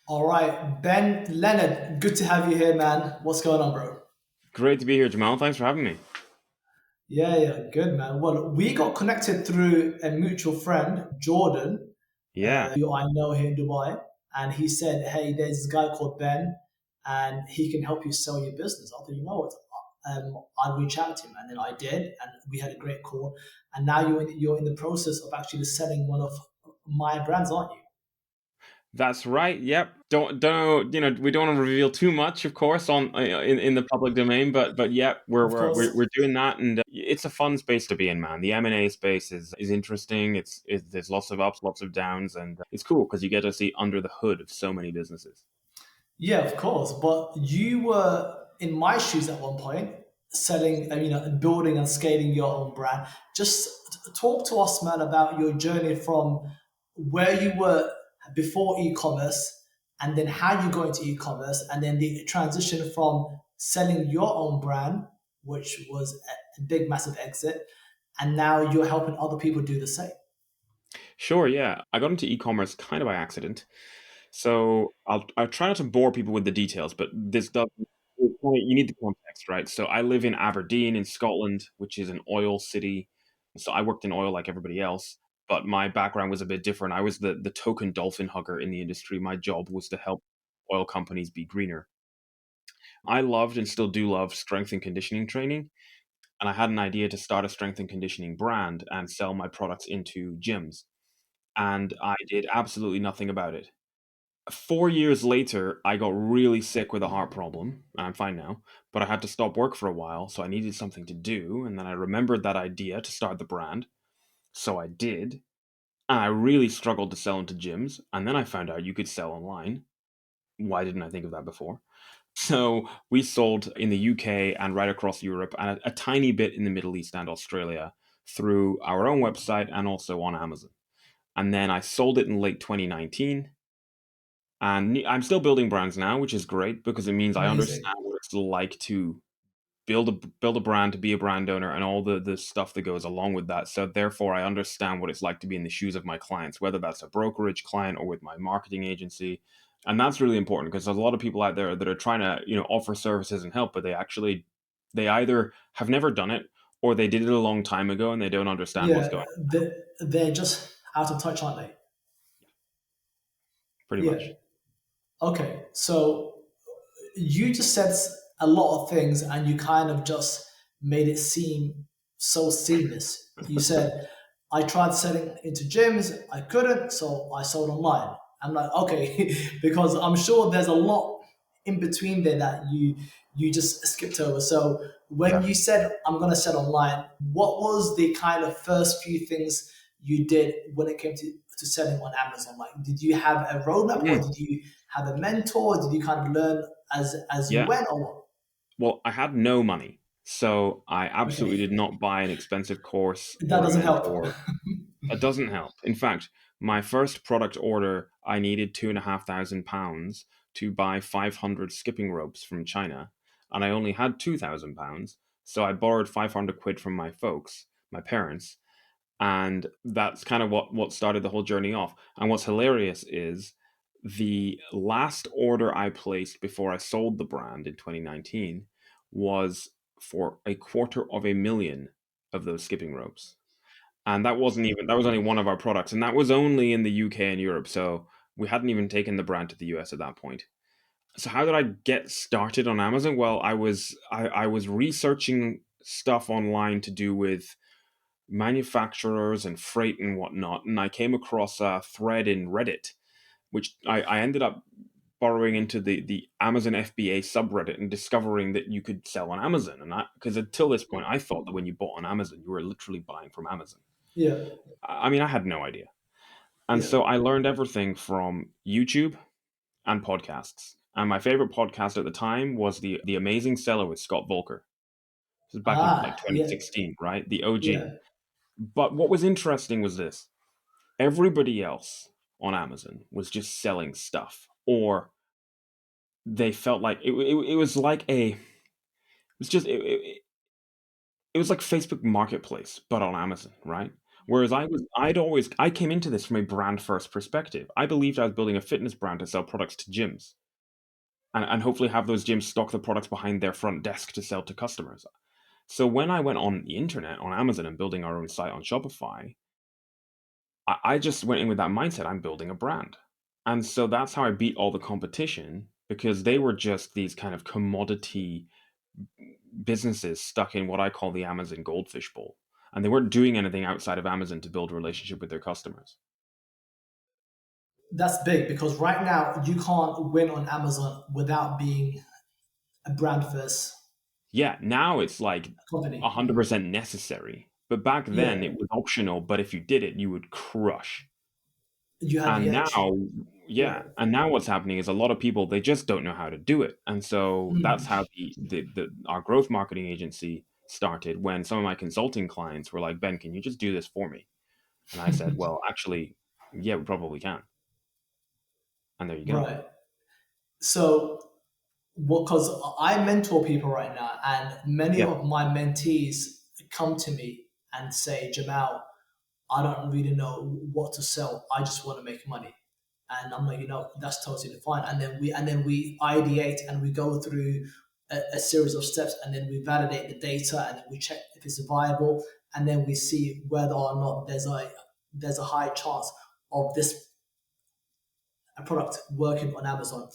All right, Ben, Leonard, good to have you here, man. What's going on, bro? Great to be here, Jamal. Thanks for having me. Yeah, good, man. Well, we got connected through a mutual friend, Jordan, Yeah, who I know here in Dubai, and he said, "Hey, there's this guy called Ben, and he can help you sell your business." I thought, you know what? I'll reach out to him, and then I did, and we had a great call. And now you're in the process of actually selling one of my brands, aren't you? that's right. Yep. We don't want to reveal too much, of course, on in the public domain, but yeah, we're Of we're we're, course. we're doing that, and it's a fun space to be in, man. The M&A space is interesting. There's lots of ups, lots of downs, and it's cool because you get to see under the hood of so many businesses. Yeah, of course. But you were in my shoes at one point, selling, building and scaling your own brand. Just talk to us, man, about your journey from where you were before e-commerce, and then how you got into e-commerce, and then the transition from selling your own brand, which was a big, massive exit, and now you're helping other people do the same. Sure, yeah. I got into e-commerce kind of by accident. So I'll try not to bore people with the details, but this does you need the context, right? So I live in Aberdeen in Scotland, which is an oil city. So I worked in oil like everybody else, but my background was a bit different. I was the token dolphin hugger in the industry. My job was to help oil companies be greener. I loved and still do love strength and conditioning training, and I had an idea to start a strength and conditioning brand and sell my products into gyms. And I did absolutely nothing about it. 4 years later, I got really sick with a heart problem. I'm fine now, but I had to stop work for a while, so I needed something to do. And then I remembered that idea to start the brand, so I did. And I really struggled to sell into gyms. And then I found out you could sell online. Why didn't I think of that before? So we sold in the UK and right across Europe and a tiny bit in the Middle East and Australia through our own website and also on Amazon. And then I sold it in late 2019. And I'm still building brands now, which is great because it means I Amazing. understand what it's like to build a brand, to be a brand owner, and all the stuff that goes along with that. So therefore, I understand what it's like to be in the shoes of my clients, whether that's a brokerage client or with my marketing agency. And that's really important because there's a lot of people out there that are trying to offer services and help, but they either have never done it or they did it a long time ago and they don't understand what's Yeah, going on. they're just out of touch, aren't they? Pretty Yeah. much. Okay, so you just said a lot of things and you kind of just made it seem so seamless. You said, I tried selling into gyms, I couldn't, so I sold online. I'm like, okay, because I'm sure there's a lot in between there that you just skipped over. So when Yeah. you said I'm gonna sell online, what was the kind of first few things you did when it came to selling on Amazon? Like, did you have a roadmap, or Mm. did you have a mentor? Did you kind of learn as you Yeah. went, or what? Well, I had no money, so I absolutely Okay, did not buy an expensive course that or a doesn't help. mentor. It doesn't help. In fact, my first product order, I needed £2,500 to buy 500 skipping ropes from China, and I only had £2,000, so I borrowed 500 quid from my folks, my parents, and that's kind of what started the whole journey off. And what's hilarious is the last order I placed before I sold the brand in 2019 was for 250,000 of those skipping ropes. And that was only one of our products. And that was only in the UK and Europe. So we hadn't even taken the brand to the US at that point. So how did I get started on Amazon? Well, I was researching stuff online to do with manufacturers and freight and whatnot, and I came across a thread in Reddit, which I ended up borrowing into the Amazon FBA subreddit and discovering that you could sell on Amazon. And because until this point, I thought that when you bought on Amazon, you were literally buying from Amazon. Yeah, I mean, I had no idea. And yeah. so I learned everything from YouTube and podcasts. And my favorite podcast at the time was the Amazing Seller with Scott Volker. This is back in like Yeah, 2016, right? The OG. yeah. But what was interesting was this: everybody else on Amazon was just selling stuff, or they felt like it was like it was just it was like Facebook Marketplace, but on Amazon, right? Whereas I came into this from a brand first perspective. I believed I was building a fitness brand to sell products to gyms and hopefully have those gyms stock the products behind their front desk to sell to customers. So when I went on the internet, on Amazon, and building our own site on Shopify, I just went in with that mindset. I'm building a brand. And so that's how I beat all the competition because they were just these kind of commodity businesses stuck in what I call the Amazon goldfish bowl. And they weren't doing anything outside of Amazon to build a relationship with their customers. That's big because right now you can't win on Amazon without being a brand first Yeah, now it's like company. 100% necessary. But back then it Yeah, was optional, but if you did it, you would crush. you had the And edge. now, Yeah. yeah, and now what's happening is a lot of people they just don't know how to do it. And so that's Mm. how the our growth marketing agency started when some of my consulting clients were like, "Ben, can you just do this for me?" And I said, "Well, actually, yeah, we probably can." And there you go. Right. So, because I mentor people right now, and many Yeah. of my mentees come to me and say, Jamal, I don't really know what to sell. I just want to make money. And I'm like, that's totally fine. And then we ideate and we go through a series of steps, and then we validate the data, and then we check if it's viable, and then we see whether or not there's a high chance of this product working on Amazon.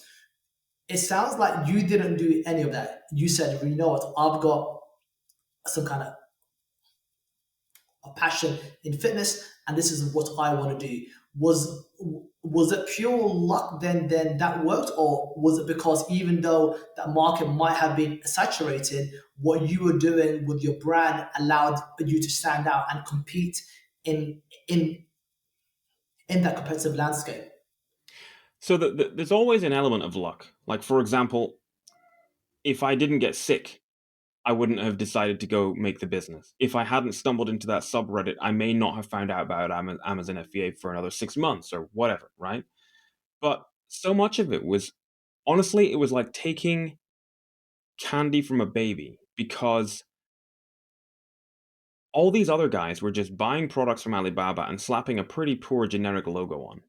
It sounds like you didn't do any of that. You said, you know what, I've got some kind of a passion in fitness, and this is what I want to do. Was it pure luck then that worked, or was it because even though that market might have been saturated, what you were doing with your brand allowed you to stand out and compete in in in that competitive landscape? So there's always an element of luck. Like for example, if I didn't get sick, I wouldn't have decided to go make the business. If I hadn't stumbled into that subreddit, I may not have found out about Amazon FBA for another 6 months or whatever, right? But so much of it was honestly, it was like taking candy from a baby because all these other guys were just buying products from Alibaba and slapping a pretty poor generic logo on.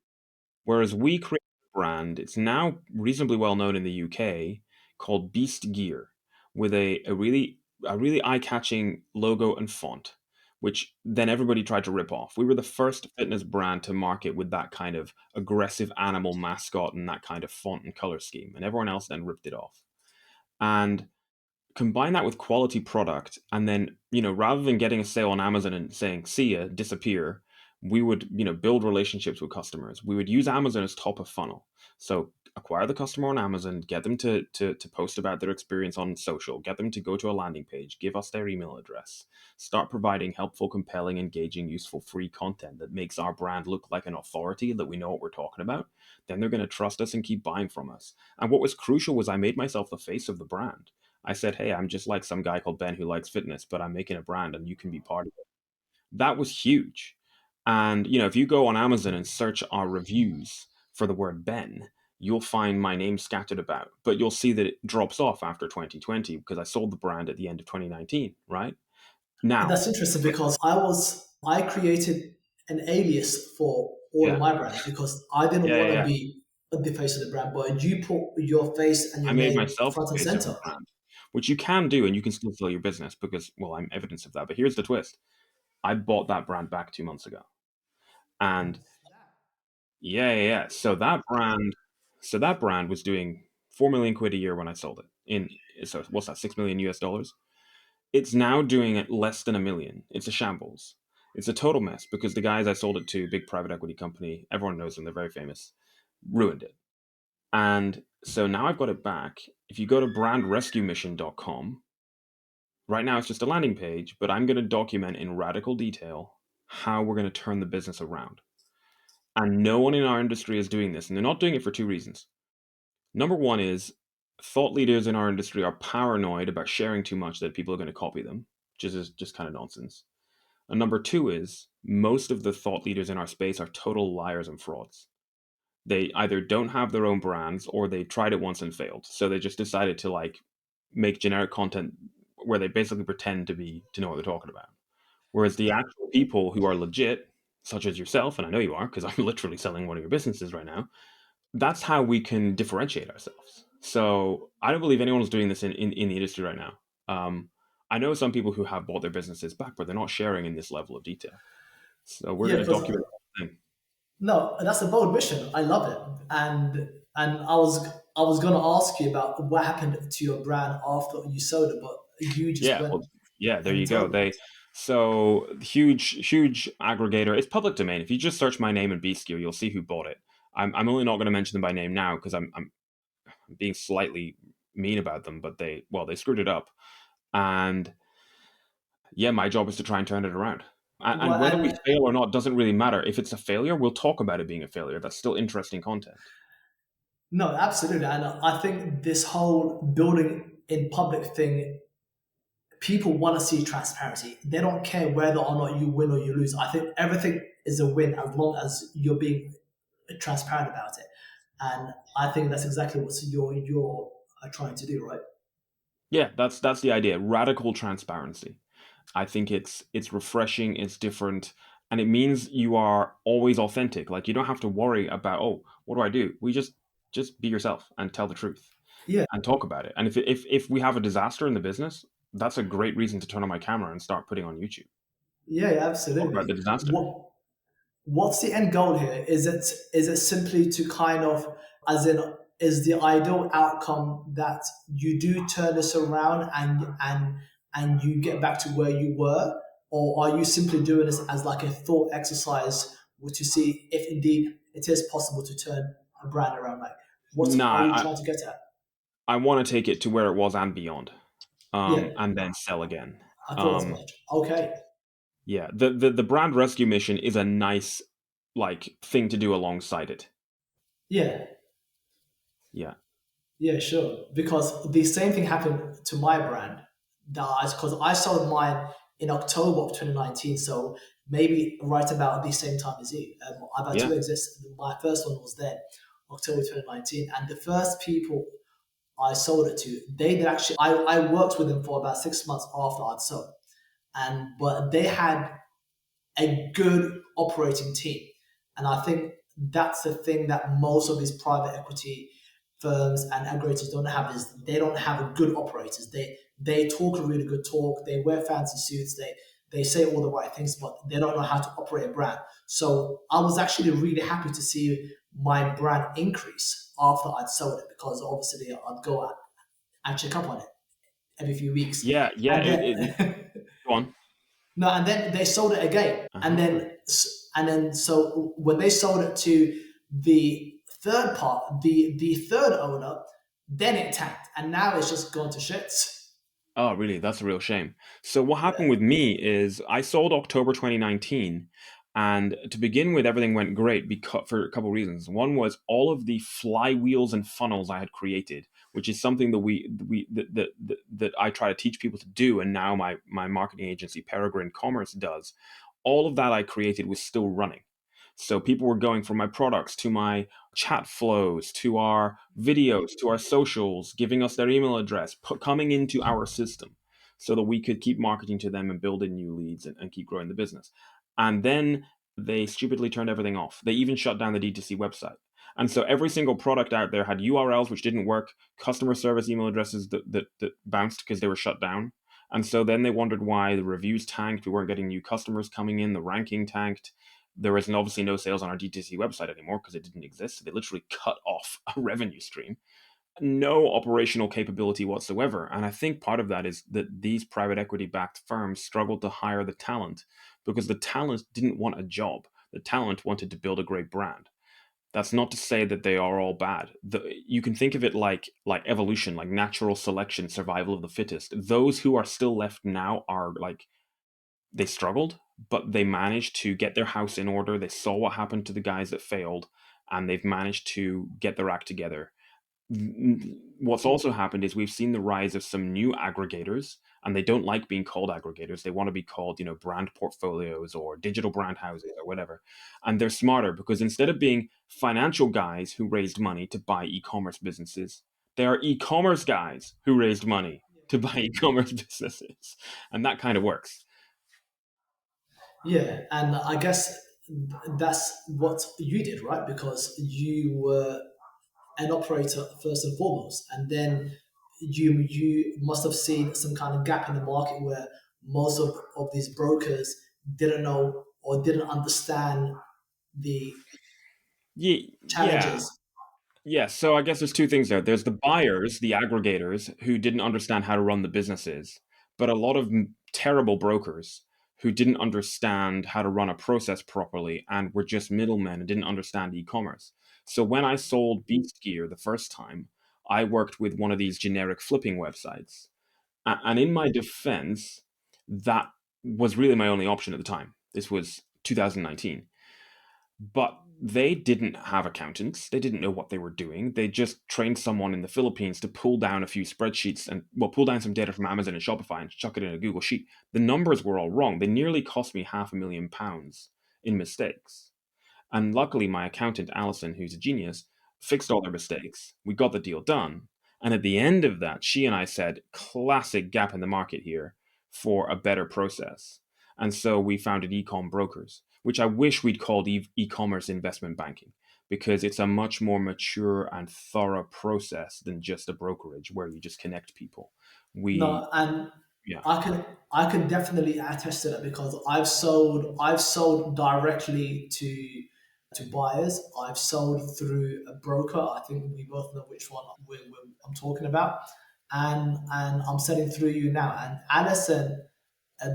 Whereas we created a brand, it's now reasonably well known in the UK called Beast Gear with a really eye-catching logo and font, which then everybody tried to rip off. We were the first fitness brand to market with that kind of aggressive animal mascot and that kind of font and color scheme, and everyone else then ripped it off. And combine that with quality product and then rather than getting a sale on Amazon and saying see ya disappear, we would build relationships with customers. We would use Amazon as top of funnel, so acquire the customer on Amazon, get them to post about their experience on social, get them to go to a landing page, give us their email address, start providing helpful, compelling, engaging, useful, free content that makes our brand look like an authority, that we know what we're talking about. Then they're going to trust us and keep buying from us. And what was crucial was I made myself the face of the brand. I said, "Hey, I'm just like some guy called Ben who likes fitness, but I'm making a brand and you can be part of it." That was huge. And, if you go on Amazon and search our reviews for the word Ben, you'll find my name scattered about, but you'll see that it drops off after 2020 because I sold the brand at the end of 2019, right? And Now, that's interesting because I created an alias for all of yeah, my brands because I didn't yeah, yeah, want to yeah. be the face of the brand, but you put your face and I your made name myself front the and face of the center. brand, which you can do and you can still sell your business because, well, I'm evidence of that. But here's the twist. I bought that brand back 2 months ago. And yeah, yeah, yeah. So that brand was doing 4 million quid a year when I sold it. So what's that, 6 million US dollars? It's now doing it less than a million. It's a shambles. It's a total mess because the guys I sold it to, big private equity company, everyone knows them, they're very famous, ruined it. And so now I've got it back. If you go to brandrescuemission.com, right now it's just a landing page, but I'm going to document in radical detail how we're going to turn the business around. And no one in our industry is doing this. And they're not doing it for two reasons. Number one is thought leaders in our industry are paranoid about sharing too much that people are going to copy them, which is just kind of nonsense. And number two is most of the thought leaders in our space are total liars and frauds. They either don't have their own brands or they tried it once and failed. So they just decided to like make generic content where they basically pretend to know what they're talking about. Whereas the actual people who are legit, such as yourself, and I know you are, because I'm literally selling one of your businesses right now, that's how we can differentiate ourselves. So I don't believe anyone's doing this in the industry right now. I know some people who have bought their businesses back, but they're not sharing in this level of detail. So we're Yeah, going to because document the whole thing. no, that's a bold mission. I love it, and I was gonna ask you about what happened to your brand after you sold it, but you just Yeah, went well, yeah, there and you go. told me. Huge aggregator. It's public domain. If you just search my name in Beastgear, you'll see who bought it. I'm only not going to mention them by name now because I'm being slightly mean about them, but they screwed it up. And yeah, my job is to try and turn it around. And Well, whether we and fail or not doesn't really matter. If it's a failure, we'll talk about it being a failure. That's still interesting content. no, absolutely, and I think this whole building in public thing, people want to see transparency. They don't care whether or not you win or you lose. I think everything is a win as long as you're being transparent about it, and I think that's exactly what you're trying to do, right? Yeah, that's the idea. Radical transparency. I think it's refreshing, it's different, and it means you are always authentic. Like you don't have to worry about, oh, what do I do? We just be yourself and tell the truth Yeah, and talk about it. And if we have a disaster in the business, that's a great reason to turn on my camera and start putting on YouTube. yeah, yeah, Talk about absolutely. the disaster. What's the end goal here? Is it simply to kind of, as in, is the ideal outcome that you do turn this around and you get back to where you were, or are you simply doing this as like a thought exercise to see if indeed it is possible to turn a brand around? Like, what are Nah, you trying to get at? I want to take it to where it was and beyond, Yeah, and then sell again. I thought as Um, much. Okay. yeah, the brand rescue mission is a nice like thing to do alongside it. Yeah. Yeah, Yeah, sure. Because the same thing happened to my brand. Because I sold mine in October of 2019, so maybe right about the same time as you. About yeah, two exists. My first one was then October 2019, and the first people I sold it to, they did actually. I worked with them for about 6 months after I'd sold, and but they had a good operating team. And I think that's the thing that most of these private equity firms and aggregators don't have is they don't have good operators. They talk a really good talk. They wear fancy suits. They say all the right things, but they don't know how to operate a brand. So I was actually really happy to see my brand increase after I'd sold it because obviously I'd go out and check up on it every few weeks. yeah, yeah. And then Go on. no, and then they sold it again, Uh-huh. and then so when they sold it to the third part, the third owner, then it tanked, and now it's just gone to shits. Oh, really? That's a real shame. So what happened Yeah, with me is I sold October 2019, and to begin with, everything went great because for a couple of reasons. One was all of the flywheels and funnels I had created, which is something that that I try to teach people to do, and now my marketing agency Peregrine Commerce does. All of that I created was still running. So people were going from my products to my chat flows to our videos to our socials, giving us their email address, coming into our system so that we could keep marketing to them and build in new leads and keep growing the business. And then they stupidly turned everything off. They even shut down the D2C website. And so every single product out there had URLs which didn't work, customer service email addresses that bounced because they were shut down. And so then they wondered why the reviews tanked. We weren't getting new customers coming in. The ranking tanked. There was obviously no sales on our D2C website anymore because it didn't exist. So they literally cut off a revenue stream. No operational capability whatsoever. And I think part of that is that these private equity backed firms struggled to hire the talent because the talent didn't want a job. The talent wanted to build a great brand. That's not to say that they are all bad. You can think of it like evolution, like natural selection, survival of the fittest. Those who are still left now are like they struggled, but they managed to get their house in order. They saw what happened to the guys that failed, and they've managed to get their act together. What's also happened is we've seen the rise of some new aggregators, and they don't like being called aggregators. They want to be called, brand portfolios or digital brand houses or whatever. And they're smarter because instead of being financial guys who raised money to buy e-commerce businesses, they are e-commerce guys who raised money to buy e-commerce businesses, and that kind of works. Yeah, and I guess that's what you did, right? Because you were an operator first and foremost, and then you must have seen some kind of gap in the market where most of these brokers didn't know or didn't understand the Yeah, yeah. challenges. Yeah, so I guess there's two things there. There's the buyers, the aggregators, who didn't understand how to run the businesses, but a lot of terrible brokers who didn't understand how to run a process properly and were just middlemen and didn't understand e-commerce. So when I sold Beast Gear the first time, I worked with one of these generic flipping websites. And in my defense, that was really my only option at the time. This was 2019. But they didn't have accountants. They didn't know what they were doing. They just trained someone in the Philippines to pull down a few spreadsheets and, well, pull down some data from Amazon and Shopify and chuck it in a Google Sheet. The numbers were all wrong. They nearly cost me £500,000 in mistakes. And luckily, my accountant, Alison, who's a genius, fixed all their mistakes. We got the deal done. And at the end of that, she and I said, classic gap in the market here for a better process. And so we founded Ecom Brokers, which I wish we'd called e-commerce investment banking, because it's a much more mature and thorough process than just a brokerage where you just connect people. We, No, and yeah, I can definitely attest to that because I've sold directly to buyers. I've sold through a broker. I think we both know which one I'm talking about, and I'm selling through you now. And Alison,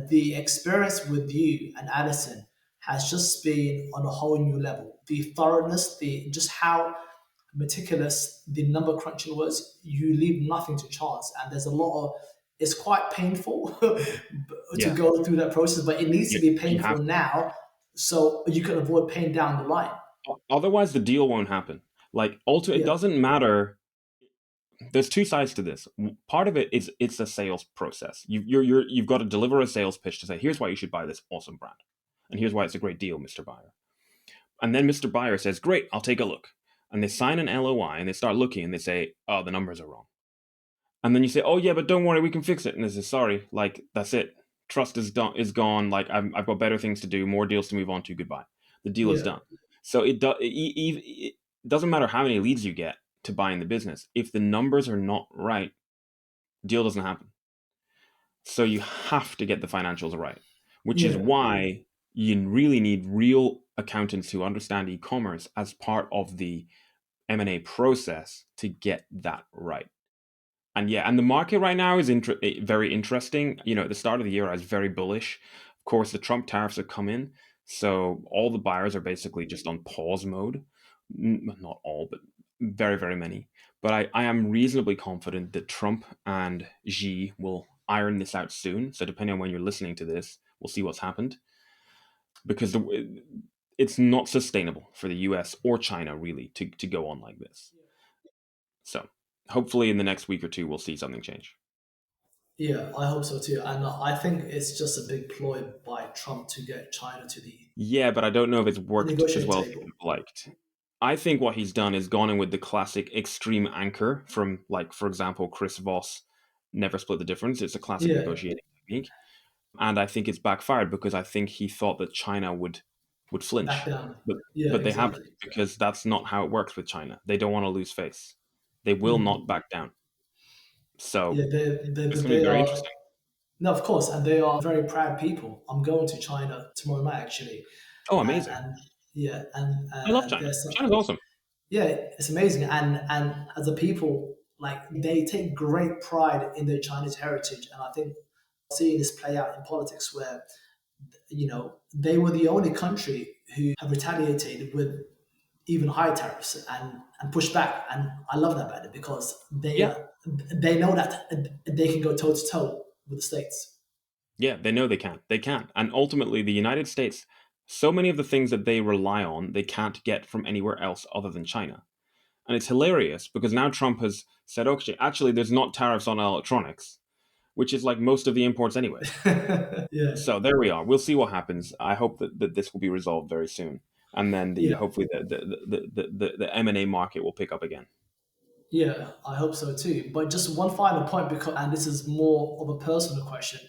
the experience with you and Addison has just been on a whole new level. The thoroughness, the just how meticulous the number crunching was, you leave nothing to chance. And there's a lot of it's quite painful to yeah, go through that process, but it needs to you, be you have painful now so you can avoid pain down the line. otherwise the deal won't happen. Like, it Yeah, doesn't matter. There's two sides to this. Part of it is it's a sales process. You've got to deliver a sales pitch to say, here's why you should buy this awesome brand, and here's why it's a great deal, Mr. Buyer. And then Mr. Buyer says, great, I'll take a look. And they sign an LOI and they start looking and they say, oh, the numbers are wrong. And then you say, oh yeah, but don't worry, we can fix it. And they say, sorry, like that's it. Trust is done, is gone. Like I've got better things to do, more deals to move on to. Goodbye. The deal is yeah, done. So it doesn't matter how many leads you get to buy in the business. If the numbers are not right, deal doesn't happen. So you have to get the financials right, which is yeah, why you really need real accountants who understand e-commerce as part of the M&A process to get that right. And yeah, and the market right now is very interesting. You know, at the start of the year, I was very bullish. Of course, the Trump tariffs have come in, so all the buyers are basically just on pause mode. Not all, but very, very many. But I am reasonably confident that Trump and Xi will iron this out soon. So depending on when you're listening to this, we'll see what's happened, because it's not sustainable for the U.S. or China really to go on like this. So hopefully, in the next week or two, we'll see something change. yeah. I hope so too. And I think it's just a big ploy by Trump to get China to Yeah, but I don't know if it's the worked as negotiating well as table. people liked. I think what he's done is gone in with the classic extreme anchor from, like, for example, Chris Voss, Never Split the Difference. It's a classic Yeah, negotiating technique. And I think it's backfired because I think he thought that China would back flinch. down. But Yeah, they haven't, exactly. because that's not how it works with China. They don't want to lose face. They will not back down. Yeah, So they, it's going to be they very are. interesting. No, of course, and they are very proud people. I'm going to China tomorrow night, actually, Oh, and, amazing. and yeah, and I love China. there's China's awesome. yeah, it's amazing, and as a people, like they take great pride in their Chinese heritage, and I think seeing this play out in politics, where they were the only country who have retaliated with even higher tariffs and push back. And I love that about it because Yeah. they know that they can go toe to toe with the states. Yeah, they know they can. They can. And ultimately, the United States, so many of the things that they rely on, they can't get from anywhere else other than China. And it's hilarious because now Trump has said, okay, actually, there's not tariffs on electronics, which is like most of the imports anyway. Yeah, So there we are. We'll see what happens. I hope that this will be resolved very soon. And then yeah, hopefully the M&A market will pick up again. yeah. I hope so too. But just one final point, because and this is more of a personal question.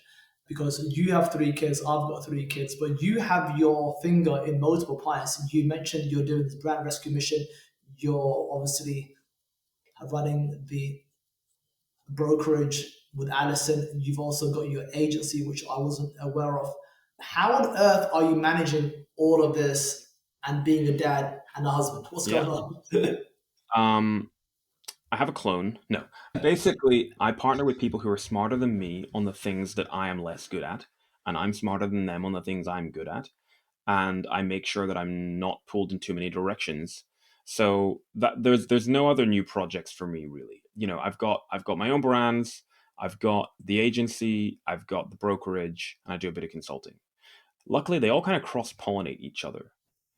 because you have 3 kids, I've got 3 kids, but you have your finger in multiple pies. You mentioned you're doing this brand rescue mission. You're obviously running the brokerage with Allison. You've also got your agency, which I wasn't aware of. How on earth are you managing all of this and being a dad and a husband? What's going Yeah. on? Um, I have a clone. No. Basically, I partner with people who are smarter than me on the things that I am less good at, and I'm smarter than them on the things I'm good at. And I make sure that I'm not pulled in too many directions. So that there's no other new projects for me really. I've got my own brands, I've got the agency, I've got the brokerage, and I do a bit of consulting. Luckily, they all kind of cross pollinate each other.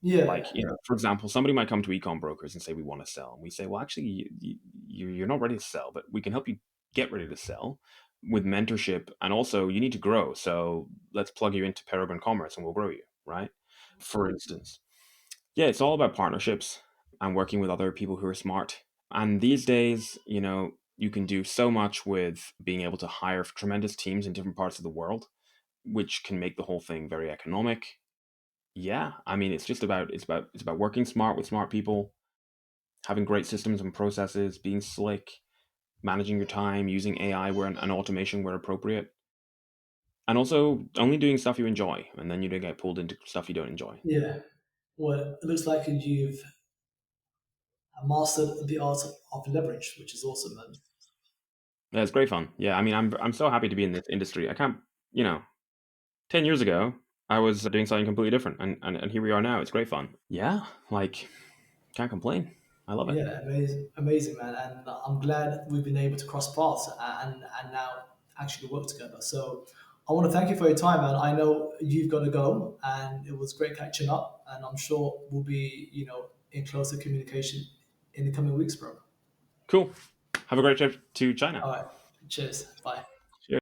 Like, Yeah, for example, somebody might come to ecom brokers and say, we want to sell. And we say, well, actually, you're not ready to sell, but we can help you get ready to sell with mentorship. And also, you need to grow. So let's plug you into Peregrine Commerce and we'll grow you, right? For instance. Yeah, it's all about partnerships and working with other people who are smart. And these days, you can do so much with being able to hire tremendous teams in different parts of the world, which can make the whole thing very economic. Yeah, I mean, it's about working smart with smart people, having great systems and processes, being slick, managing your time, using AI and automation where appropriate, and also only doing stuff you enjoy, and then you don't get pulled into stuff you don't enjoy. yeah. Well, it looks like you've mastered the art of leverage, which is awesome, man. Yeah, it's great fun. Yeah, I mean, I'm so happy to be in this industry. I can't, you know, 10 years ago, I was doing something completely different, and here we are now. It's great fun. Yeah, like can't complain. I love it. Yeah, amazing, amazing, man. And I'm glad we've been able to cross paths and now actually work together. So I want to thank you for your time, man. I know you've got to go, and it was great catching up. And I'm sure we'll be, in closer communication in the coming weeks, bro. Cool. Have a great trip to China. All right, cheers, bye.